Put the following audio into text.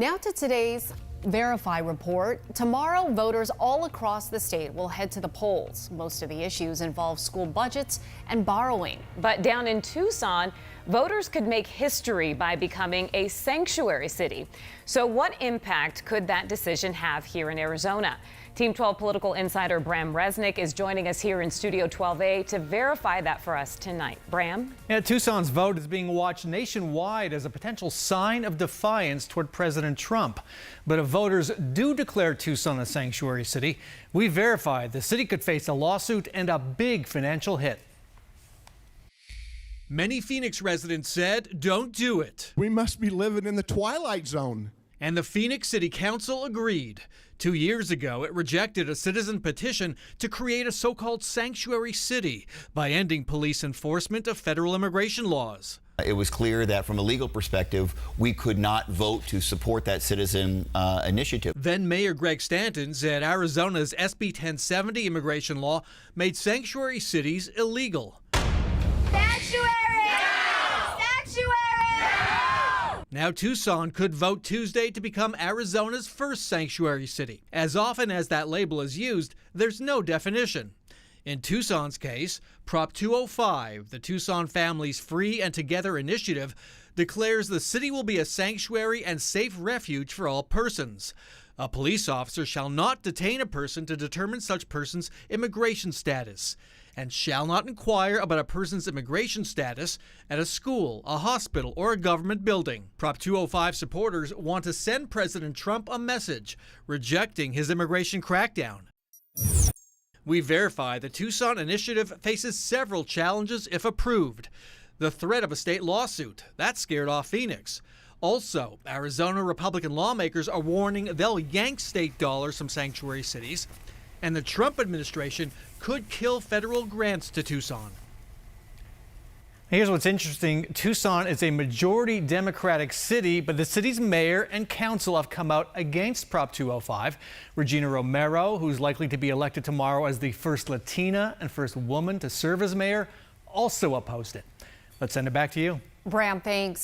Now to today's Verify report. Tomorrow, voters all across the state will head to the polls. Most of the issues involve school budgets and borrowing. But down in Tucson, voters could make history by becoming a sanctuary city. So what impact could that decision have here in Arizona? Team 12 political insider Bram Resnick is joining us here in Studio 12A to verify that for us tonight. Bram? Yeah, Tucson's vote is being watched nationwide as a potential sign of defiance toward President Trump. But if voters do declare Tucson a sanctuary city, we verified the city could face a lawsuit and a big financial hit. Many Phoenix residents said, don't do it. We must be living in the twilight zone. And the Phoenix City Council agreed. 2 years ago, it rejected a citizen petition to create a so-called sanctuary city by ending police enforcement of federal immigration laws. It was clear that from a legal perspective, we could not vote to support that citizen initiative. Then Mayor Greg Stanton said Arizona's SB 1070 immigration law made sanctuary cities illegal. Sanctuary! No! Sanctuary! No! Now Tucson could vote Tuesday to become Arizona's first sanctuary city. As often as that label is used, there's no definition. In Tucson's case, Prop 205, the Tucson Families Free and Together initiative, declares the city will be a sanctuary and safe refuge for all persons. A police officer shall not detain a person to determine such person's immigration status, and shall not inquire about a person's immigration status at a school, a hospital, or a government building. Prop 205 supporters want to send President Trump a message rejecting his immigration crackdown. We verify the Tucson initiative faces several challenges if approved. The threat of a state lawsuit, that scared off Phoenix. Also, Arizona Republican lawmakers are warning they'll yank state dollars from sanctuary cities, and the Trump administration could kill federal grants to Tucson. Here's what's interesting. Tucson is a majority Democratic city, but the city's mayor and council have come out against Prop 205. Regina Romero, who's likely to be elected tomorrow as the first Latina and first woman to serve as mayor, also opposed it. Let's send it back to you. Bram, thanks.